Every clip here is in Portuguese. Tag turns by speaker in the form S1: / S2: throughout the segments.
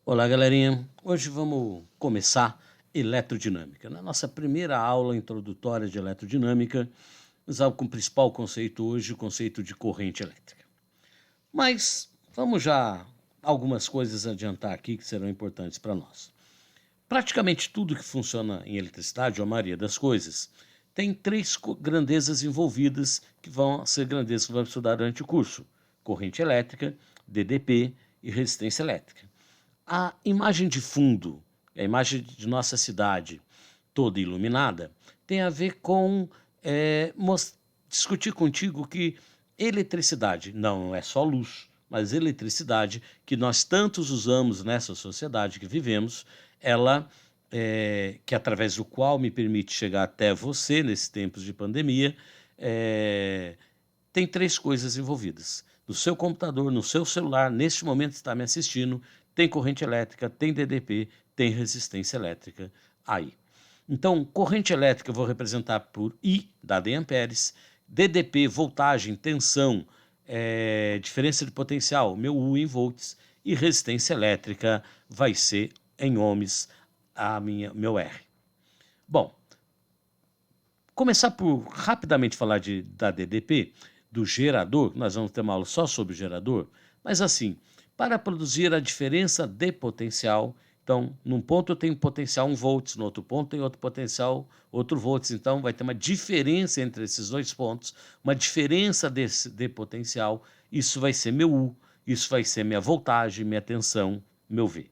S1: Olá, galerinha. Hoje vamos começar eletrodinâmica. Na nossa primeira aula introdutória de eletrodinâmica, usamos como principal conceito hoje o conceito de corrente elétrica. Mas vamos já algumas coisas adiantar aqui que serão importantes para nós. Praticamente tudo que funciona em eletricidade, ou a maioria das coisas, tem três grandezas envolvidas que vão ser grandezas que vamos estudar durante o curso: corrente elétrica, DDP e resistência elétrica. A imagem de fundo, a imagem de nossa cidade toda iluminada, tem a ver com discutir contigo que eletricidade não é só luz, mas eletricidade que nós tantos usamos nessa sociedade que vivemos, ela que através do qual me permite chegar até você nesses tempos de pandemia, tem três coisas envolvidas. No seu computador, no seu celular, neste momento está me assistindo, tem corrente elétrica, tem DDP, tem resistência elétrica aí. Então, corrente elétrica eu vou representar por I, dada em amperes, DDP, voltagem, tensão, diferença de potencial, meu U em volts, e resistência elétrica vai ser em ohms, meu R. Bom, começar por rapidamente falar da DDP, do gerador, nós vamos ter uma aula só sobre o gerador, mas assim, para produzir a diferença de potencial, então, num ponto eu tenho potencial 1 volts, no outro ponto tem outro potencial, outro volts, então vai ter uma diferença entre esses dois pontos, uma diferença de potencial, isso vai ser meu U, isso vai ser minha voltagem, minha tensão, meu V.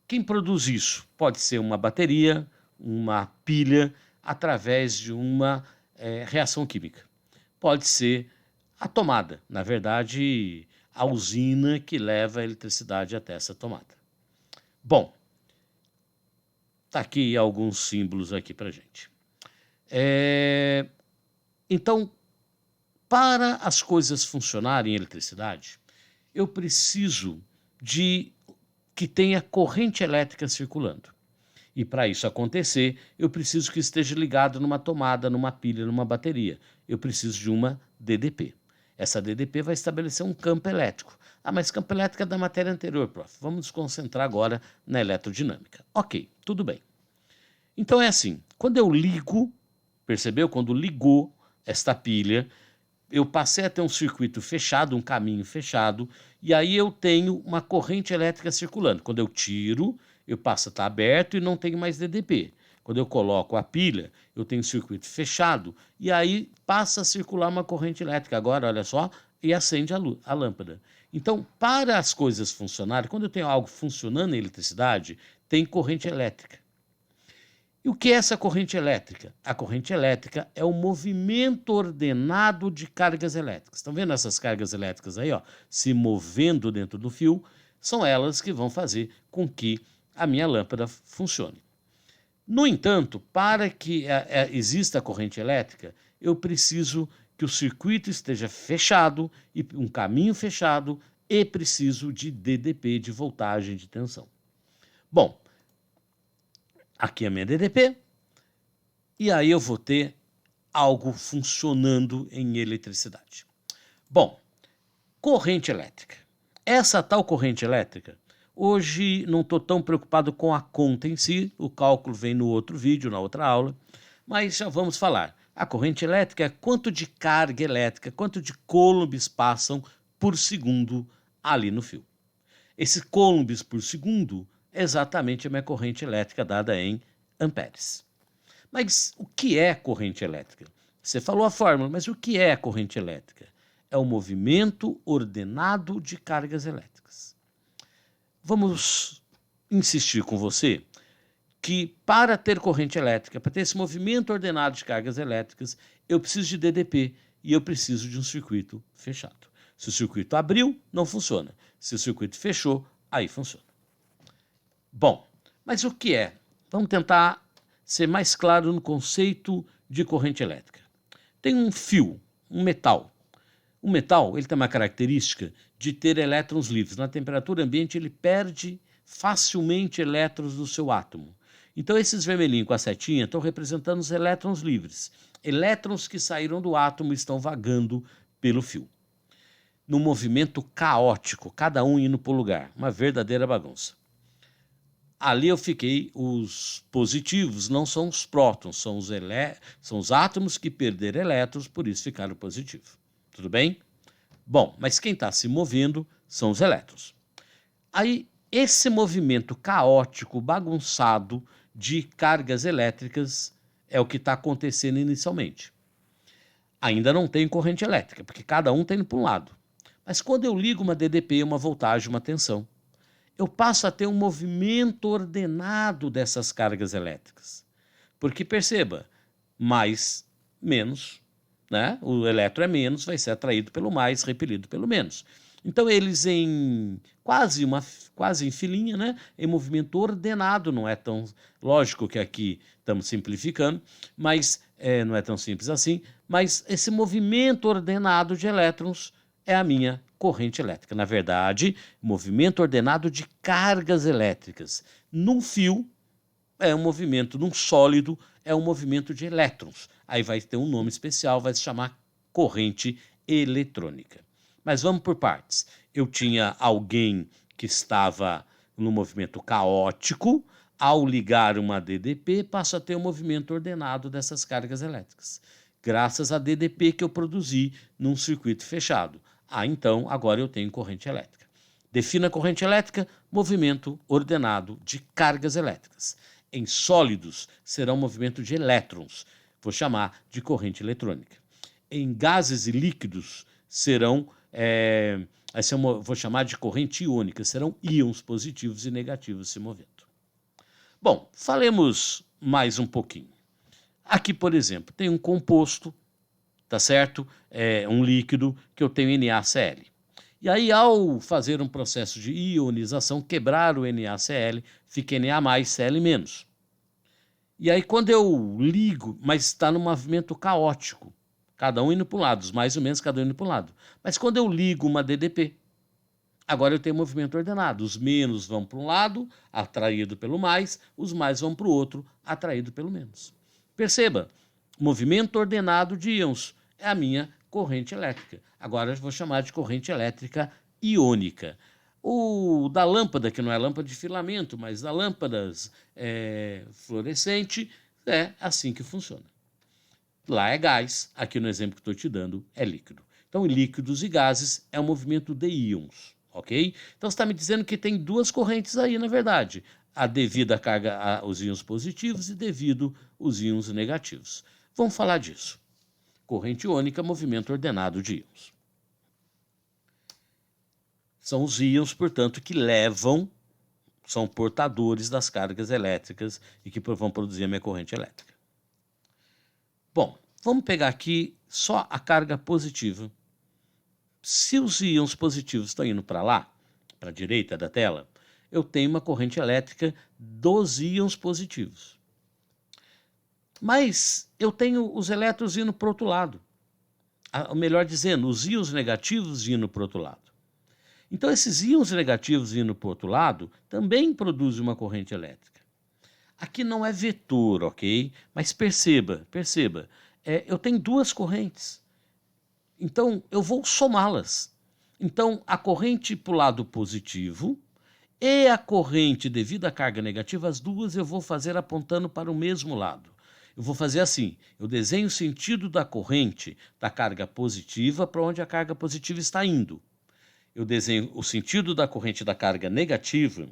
S1: Quem produz isso? Pode ser uma bateria, uma pilha, através de uma reação química. Pode ser a tomada, na verdade, a usina que leva a eletricidade até essa tomada. Bom, tá aqui alguns símbolos aqui para gente. Então, para as coisas funcionarem em eletricidade, eu preciso de que tenha corrente elétrica circulando. E para isso acontecer, eu preciso que esteja ligado numa tomada, numa pilha, numa bateria. Eu preciso de uma DDP. Essa DDP vai estabelecer um campo elétrico. Ah, mas campo elétrico é da matéria anterior, prof. Vamos nos concentrar agora na eletrodinâmica. Ok, tudo bem. Então é assim, quando eu ligo, percebeu? Quando ligou esta pilha, eu passei a ter um circuito fechado, um caminho fechado, e aí eu tenho uma corrente elétrica circulando. Quando eu tiro, eu passo a estar aberto e não tenho mais DDP. Quando eu coloco a pilha, eu tenho um circuito fechado, e aí passa a circular uma corrente elétrica. Agora, olha só, e acende a lâmpada. Então, para as coisas funcionarem, quando eu tenho algo funcionando em eletricidade, tem corrente elétrica. E o que é essa corrente elétrica? A corrente elétrica é o movimento ordenado de cargas elétricas. Estão vendo essas cargas elétricas aí, ó, se movendo dentro do fio? São elas que vão fazer com que a minha lâmpada funcione. No entanto, para que exista a corrente elétrica, eu preciso que o circuito esteja fechado, e um caminho fechado, e preciso de DDP, de voltagem de tensão. Bom, aqui é a minha DDP, e aí eu vou ter algo funcionando em eletricidade. Bom, corrente elétrica. Essa tal corrente elétrica, hoje não estou tão preocupado com a conta em si, o cálculo vem no outro vídeo, na outra aula, mas já vamos falar. A corrente elétrica é quanto de carga elétrica, quanto de coulombs passam por segundo ali no fio. Esse coulombs por segundo é exatamente a minha corrente elétrica dada em amperes. Mas o que é corrente elétrica? Você falou a fórmula, mas o que é a corrente elétrica? É o movimento ordenado de cargas elétricas. Vamos insistir com você que para ter corrente elétrica, para ter esse movimento ordenado de cargas elétricas, eu preciso de DDP e eu preciso de um circuito fechado. Se o circuito abriu, não funciona. Se o circuito fechou, aí funciona. Bom, mas o que é? Vamos tentar ser mais claro no conceito de corrente elétrica. Tem um fio, um metal. O metal ele tem uma característica de ter elétrons livres. Na temperatura ambiente ele perde facilmente elétrons do seu átomo. Então esses vermelhinhos com a setinha estão representando os elétrons livres. Elétrons que saíram do átomo e estão vagando pelo fio. num movimento caótico, cada um indo para o lugar, uma verdadeira bagunça. Ali eu fiquei, os positivos não são os prótons, são os átomos que perderam elétrons, por isso ficaram positivos. Tudo bem? Bom, mas quem está se movendo são os elétrons. Aí, esse movimento caótico, bagunçado de cargas elétricas é o que está acontecendo inicialmente. Ainda não tem corrente elétrica, porque cada um está indo para um lado. Mas quando eu ligo uma DDP, uma voltagem, uma tensão, eu passo a ter um movimento ordenado dessas cargas elétricas. Porque perceba, mais, menos, né? O elétron é menos, vai ser atraído pelo mais, repelido pelo menos. Então eles em quase em filinha, né? Em movimento ordenado, não é tão lógico que aqui estamos simplificando, mas não é tão simples assim, mas esse movimento ordenado de elétrons é a minha corrente elétrica. Na verdade, movimento ordenado de cargas elétricas. Num fio, é um movimento, num sólido, é um movimento de elétrons. Aí vai ter um nome especial, vai se chamar corrente eletrônica. Mas vamos por partes. Eu tinha alguém que estava no movimento caótico, ao ligar uma DDP, passa a ter um movimento ordenado dessas cargas elétricas, graças à DDP que eu produzi num circuito fechado. Então, agora eu tenho corrente elétrica. Defina a corrente elétrica, movimento ordenado de cargas elétricas. Em sólidos, será um movimento de elétrons, vou chamar de corrente eletrônica. Em gases e líquidos, serão, vou chamar de corrente iônica, serão íons positivos e negativos se movendo. Bom, falemos mais um pouquinho. Aqui, por exemplo, tem um composto, tá certo? Um líquido que eu tenho NaCl. E aí, ao fazer um processo de ionização, quebrar o NaCl, fica Na+, Cl-. E aí, quando eu ligo, mas está no movimento caótico, cada um indo para um lado, os mais ou menos, cada um indo para um lado. Mas quando eu ligo uma DDP, agora eu tenho movimento ordenado. Os menos vão para um lado, atraído pelo mais, os mais vão para o outro, atraído pelo menos. Perceba, movimento ordenado de íons é a minha corrente elétrica. Agora eu vou chamar de corrente elétrica iônica. O da lâmpada, que não é lâmpada de filamento, mas da lâmpada fluorescente, é assim que funciona. Lá é gás, aqui no exemplo que estou te dando é líquido. Então, em líquidos e gases é um movimento de íons, ok? Então, você está me dizendo que tem duas correntes aí, na verdade. A devido à carga aos íons positivos e devido aos íons negativos. Vamos falar disso. Corrente iônica, movimento ordenado de íons. São os íons, portanto, que levam, são portadores das cargas elétricas e que vão produzir a minha corrente elétrica. Bom, vamos pegar aqui só a carga positiva. Se os íons positivos estão indo para lá, para a direita da tela, eu tenho uma corrente elétrica dos íons positivos. Mas eu tenho os elétrons indo para o outro lado. Ou melhor dizendo, os íons negativos indo para o outro lado. Então, esses íons negativos indo para o outro lado também produzem uma corrente elétrica. Aqui não é vetor, ok? Mas perceba, eu tenho duas correntes. Então, eu vou somá-las. Então, a corrente para o lado positivo e a corrente devido à carga negativa, as duas eu vou fazer apontando para o mesmo lado. Eu vou fazer assim, eu desenho o sentido da corrente da carga positiva para onde a carga positiva está indo. Eu desenho o sentido da corrente da carga negativa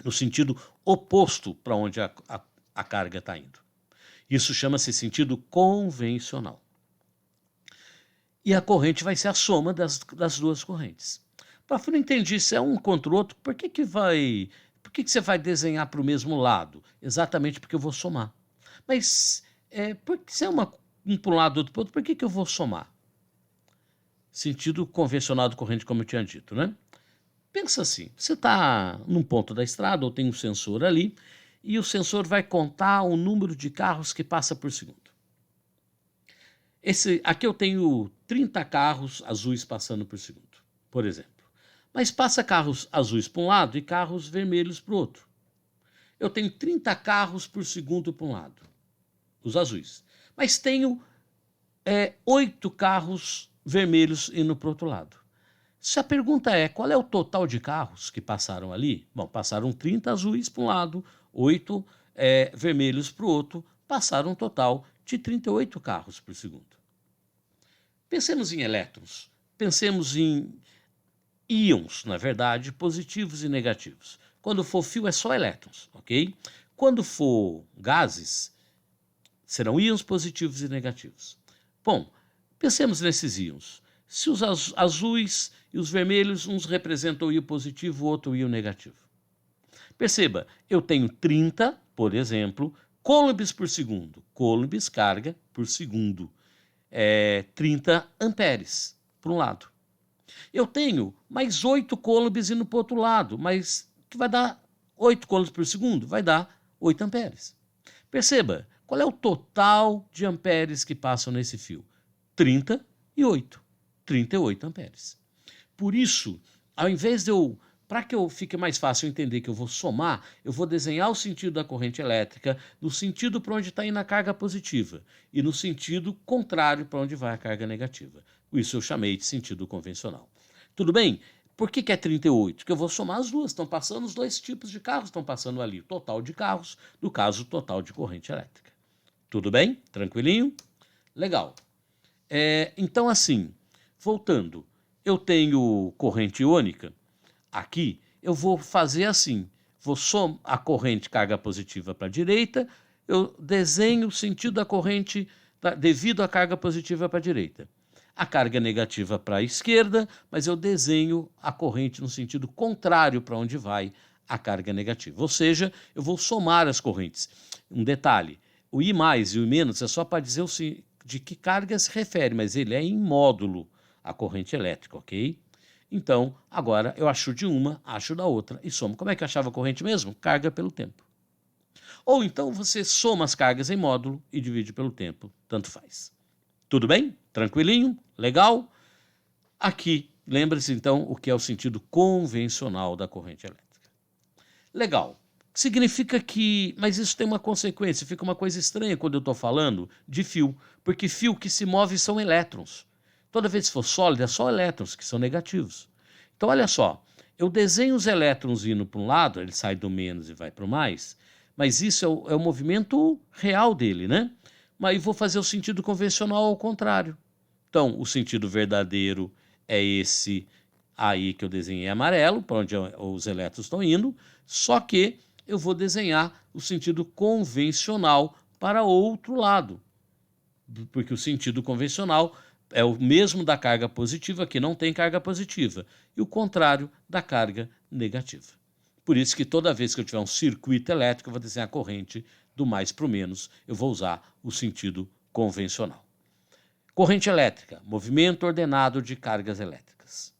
S1: no sentido oposto para onde a carga está indo. Isso chama-se sentido convencional. E a corrente vai ser a soma das duas correntes. Para não entender se é um contra o outro, por que você vai desenhar para o mesmo lado? Exatamente porque eu vou somar. Mas se é um para um lado, outro para o outro, por que eu vou somar? Sentido convencional da corrente, como eu tinha dito, né? Pensa assim, você está num ponto da estrada ou tem um sensor ali e o sensor vai contar o número de carros que passa por segundo. Aqui eu tenho 30 carros azuis passando por segundo, por exemplo. Mas passa carros azuis para um lado e carros vermelhos para o outro. Eu tenho 30 carros por segundo para um lado, os azuis. Mas tenho 8 carros vermelhos indo para o outro lado. Se a pergunta é qual é o total de carros que passaram ali, bom, passaram 30 azuis para um lado, 8 vermelhos para o outro, passaram um total de 38 carros por segundo. Pensemos em elétrons, pensemos em íons, na verdade, positivos e negativos. Quando for fio é só elétrons, ok? Quando for gases, serão íons positivos e negativos. Bom, pensemos nesses íons. Se os azuis e os vermelhos, uns representam o íon positivo, o outro o íon negativo. Perceba, eu tenho 30, por exemplo, coulombs por segundo. Coulombs, carga, por segundo. 30 amperes, por um lado. Eu tenho mais 8 coulombs indo para o outro lado, mas que vai dar 8 coulombs por segundo? Vai dar 8 amperes. Perceba, qual é o total de amperes que passam nesse fio? 38. 38 amperes. Por isso, ao invés de para que eu fique mais fácil entender que eu vou somar, eu vou desenhar o sentido da corrente elétrica no sentido para onde está indo a carga positiva e no sentido contrário para onde vai a carga negativa. Isso eu chamei de sentido convencional. Tudo bem? Por que é 38? Porque eu vou somar as duas. Estão passando os dois tipos de carros, estão passando ali o total de carros, no caso, o total de corrente elétrica. Tudo bem? Tranquilinho? Legal. Então, assim, voltando, eu tenho corrente iônica. Aqui, eu vou fazer assim. Vou somar a corrente carga positiva para a direita, eu desenho o sentido da corrente devido à carga positiva para a direita. A carga negativa para a esquerda, mas eu desenho a corrente no sentido contrário para onde vai a carga negativa. Ou seja, eu vou somar as correntes. Um detalhe, o I mais e o I menos é só para dizer de que carga se refere, mas ele é em módulo a corrente elétrica, ok? Então, agora eu acho de uma, acho da outra e somo. Como é que eu achava a corrente mesmo? Carga pelo tempo. Ou então você soma as cargas em módulo e divide pelo tempo, tanto faz. Tudo bem? Tranquilinho? Legal? Aqui, lembre-se então o que é o sentido convencional da corrente elétrica. Legal. Significa que, mas isso tem uma consequência, fica uma coisa estranha quando eu estou falando de fio, porque fio que se move são elétrons. Toda vez que for sólido, é só elétrons que são negativos. Então, olha só, eu desenho os elétrons indo para um lado, ele sai do menos e vai para o mais, mas isso é o movimento real dele, né? Mas vou fazer o sentido convencional ao contrário. Então, o sentido verdadeiro é esse aí que eu desenhei amarelo, para onde os elétrons estão indo, só que eu vou desenhar o sentido convencional para outro lado, porque o sentido convencional é o mesmo da carga positiva, que não tem carga positiva, e o contrário da carga negativa. Por isso que toda vez que eu tiver um circuito elétrico, eu vou desenhar a corrente do mais para o menos, eu vou usar o sentido convencional. Corrente elétrica, movimento ordenado de cargas elétricas.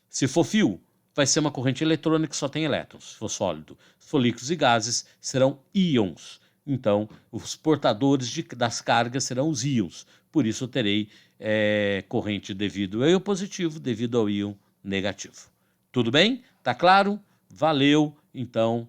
S1: Se for fio, vai ser uma corrente eletrônica que só tem elétrons. Se for sólido, se for líquidos e gases, serão íons. Então, os portadores das cargas serão os íons. Por isso, eu terei corrente devido ao íon positivo, devido ao íon negativo. Tudo bem? Tá claro? Valeu. Então,